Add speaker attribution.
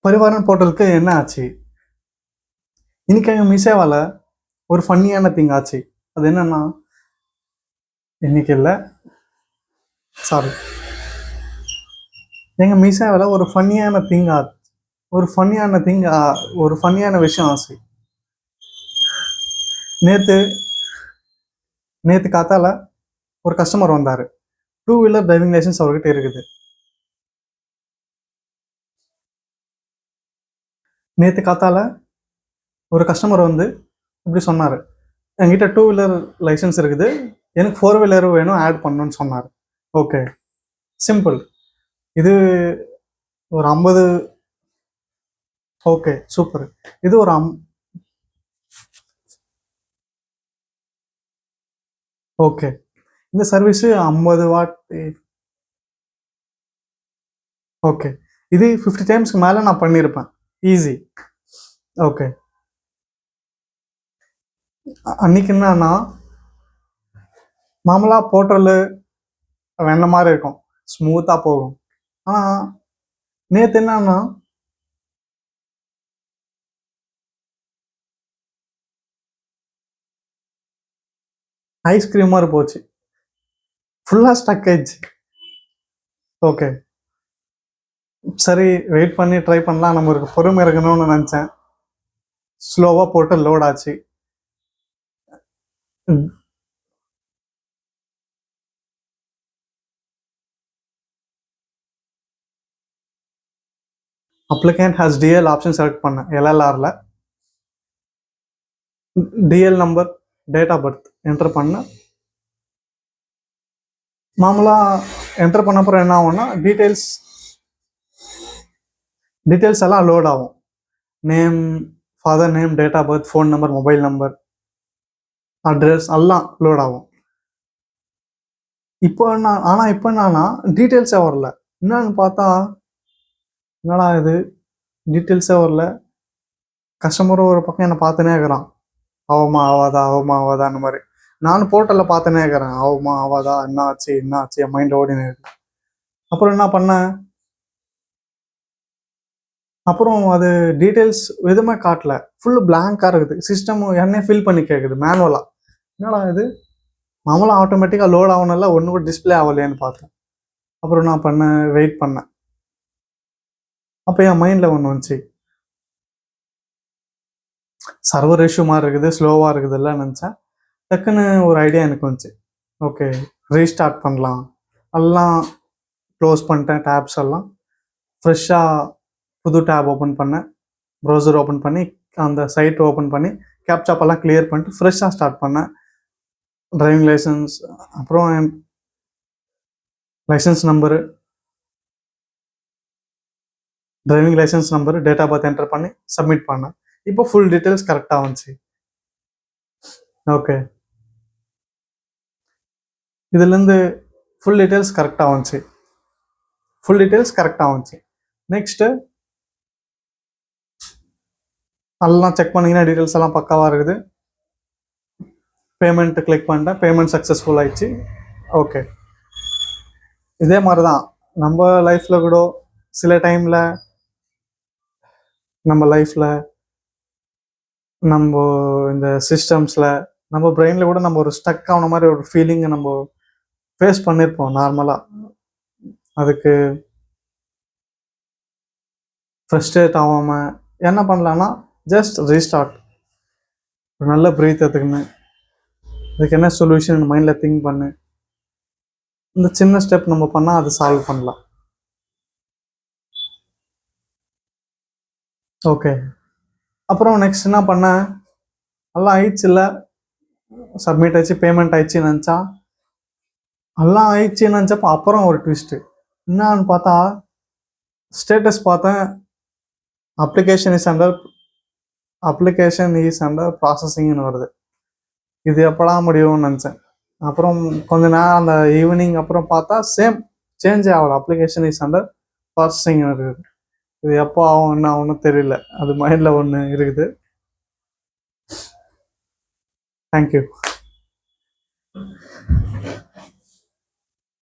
Speaker 1: பரிவாரன் போர்ட்டலுக்கு என்ன ஆச்சு? இன்னைக்கு எங்கள் மிசேவால் ஒரு ஃபன்னியான திங் ஆச்சு. அது என்னன்னா, இன்னைக்கு இல்லை, சாரி, எங்கள் மிசேவால் ஒரு ஃபன்னியான திங் ஆச்சு. ஒரு ஃபன்னியான விஷயம் ஆச்சு. நேற்று காத்தால ஒரு கஸ்டமர் வந்தார். 2 வீலர் டிரைவிங் லைசன்ஸ் அவர்கிட்ட இருக்குது. நேற்று காத்தால ஒரு கஸ்டமர் வந்து இப்படி சொன்னார், என்கிட்ட 2 வீலர் லைசன்ஸ் இருக்குது, எனக்கு 4 வீலர் வேணும், ஆட் பண்ணணும்னு சொன்னார். Okay, simple. இது ஒரு 50, ஓகே சூப்பர். இது ஒரு ஓகே, இந்த சர்வீஸு 50 வாட். ஓகே, இது 50 டைம்ஸ்க்கு மேலே நான் பண்ணியிருப்பேன், ஈஸி. ஓகே, அன்னைக்கு என்னன்னா, மாமலாக போர்ட்டலு வேண்ட மாதிரி இருக்கும், ஸ்மூத்தாக போகும். ஆனால் நேற்று என்னன்னா, ஐஸ்கிரீம் மாதிரி போச்சு, ஃபுல்லாக ஸ்டக் ஆயிடுச்சு. ஓகே, சரி வெயிட் பண்ணி ட்ரை பண்ணலாம், நம்மளுக்கு பொறுமை இருக்கணும்னு நினச்சேன். ஸ்லோவாக போட்டு லோட் ஆச்சு. Applicant has DL option select பண்ணேன். எல்எல்ஆரில் DL number, date of birth enter பண்ணேன். மாமூலாக என்டர் பண்ண அப்புறம் என்ன ஆகும்னா, டீட்டெயில்ஸ் எல்லாம் லோட் ஆகும். Name, father name, date of birth, phone number, mobile number, address எல்லாம் லோட் ஆகும். இப்போ என்னன்னா டீட்டெயில்ஸே வரல. என்னன்னு பார்த்தா, என்னடா இது டீட்டெயில்ஸே வரல. கஸ்டமரும் ஒரு பக்கம் என்னை பார்த்துனே இருக்கிறான், ஆகுமா ஆகாதா அந்த மாதிரி. நானும் போர்ட்டலில் பார்த்துனே இருக்கிறேன், ஆகுமா ஆகாதா, என்ன ஆச்சு என் மைண்ட் ஓடினே இருக்கு. அப்புறம் என்ன பண்ணேன், அப்புறம் அது டீட்டெயில்ஸ் எதுவுமே காட்டல, ஃபுல்லு பிளாங்காக இருக்குது. சிஸ்டம் என்னே ஃபில் பண்ணி கேட்குது மேனுவலாக. என்னடா இது, மாமூலாக ஆட்டோமேட்டிக்காக லோட் ஆகணும்ல, ஒன்று கூட டிஸ்பிளே ஆகலையேன்னு பார்த்தேன். அப்புறம் நான் பண்ணேன், வெயிட் பண்ணேன். அப்போ என் மைண்டில் ஒன்று வந்துச்சு, சர்வர் இஷ்யூ மாதிரி இருக்குது, ஸ்லோவாக இருக்குதுல்ல நினச்சேன். டக்குன்னு ஒரு ஐடியா எனக்கு வந்துச்சு, ஓகே ரீஸ்டார்ட் பண்ணலாம். எல்லாம் க்ளோஸ் பண்ணிட்டேன், டேப்ஸ் எல்லாம் ஃப்ரெஷ்ஷாக புது டேப் ஓப்பன் பண்ணேன், ப்ரௌசர் ஓப்பன் பண்ணி அந்த சைட் ஓப்பன் பண்ணி கேப்சாப்பெல்லாம் கிளியர் பண்ணிட்டு ஃப்ரெஷ்ஷாக ஸ்டார்ட் பண்ணேன். டிரைவிங் லைசன்ஸ், அப்புறம் என் licence number, date of birth enter பண்ணி சப்மிட் பண்ணேன். இப்போ ஃபுல் டீட்டெயில்ஸ் கரெக்டாக வந்துச்சு. ஓகே, இதுலேருந்து ஃபுல் டீட்டெயில்ஸ் கரெக்டாக வந்துச்சு. நெக்ஸ்ட்டு எல்லாம் செக் பண்ணிங்கன்னா டீட்டெயில்ஸ் எல்லாம் பக்காவாக இருக்குது. பேமெண்ட்டு கிளிக் பண்ணிட்டேன், பேமெண்ட் சக்ஸஸ்ஃபுல் ஆயிடுச்சு. ஓகே, இதே மாதிரி தான் நம்ம லைஃப்பில் கூட சில டைமில் நம்ம இந்த சிஸ்டம்ஸில் நம்ம பிரெயினில் கூட நம்ம ஒரு ஸ்டக் ஆன மாதிரி ஒரு ஃபீலிங்கை நம்ம ஃபேஸ் பண்ணியிருப்போம் நார்மலாக. அதுக்கு ஃப்ரஸ்ட்ரேட் ஆகாமல் என்ன பண்ணலான்னா, ஜஸ்ட் ரீஸ்டார்ட், ஒரு நல்ல ப்ரீத் எடுத்துக்கின்னு அதுக்கு என்ன சொல்யூஷன் மைண்டில் திங்க் பண்ணு. இந்த சின்ன ஸ்டெப் நம்ம பண்ணால் அது சால்வ் பண்ணலாம். ஓகே, அப்புறம் நெக்ஸ்ட் என்ன பண்ணேன், எல்லாம் ஆயிடுச்சு, இல்லை சப்மிட் ஆயிடுச்சு, பேமெண்ட் ஆயிடுச்சு நினச்சா, எல்லாம் ஆயிடுச்சு நினச்சப்போ அப்புறம் ஒரு ட்விஸ்ட்டு என்னான்னு பார்த்தா, ஸ்டேட்டஸ் பார்த்தேன், அப்ளிகேஷன் இஸ் அண்டர் ப்ராசஸிங்னு வருது. இது எப்படா முடியும்னு நினச்சேன். அப்புறம் கொஞ்ச நேரம் அந்த ஈவினிங் அப்புறம் பார்த்தா சேம் சேஞ்சே ஆகலை, அப்ளிகேஷன் இஸ் அண்டர் ப்ராசஸிங் இருக்குது. இது எப்போ ஆகும் என்ன ஆகும்னு தெரியல, அது மைண்டில் ஒன்று இருக்குது. தேங்க்யூ.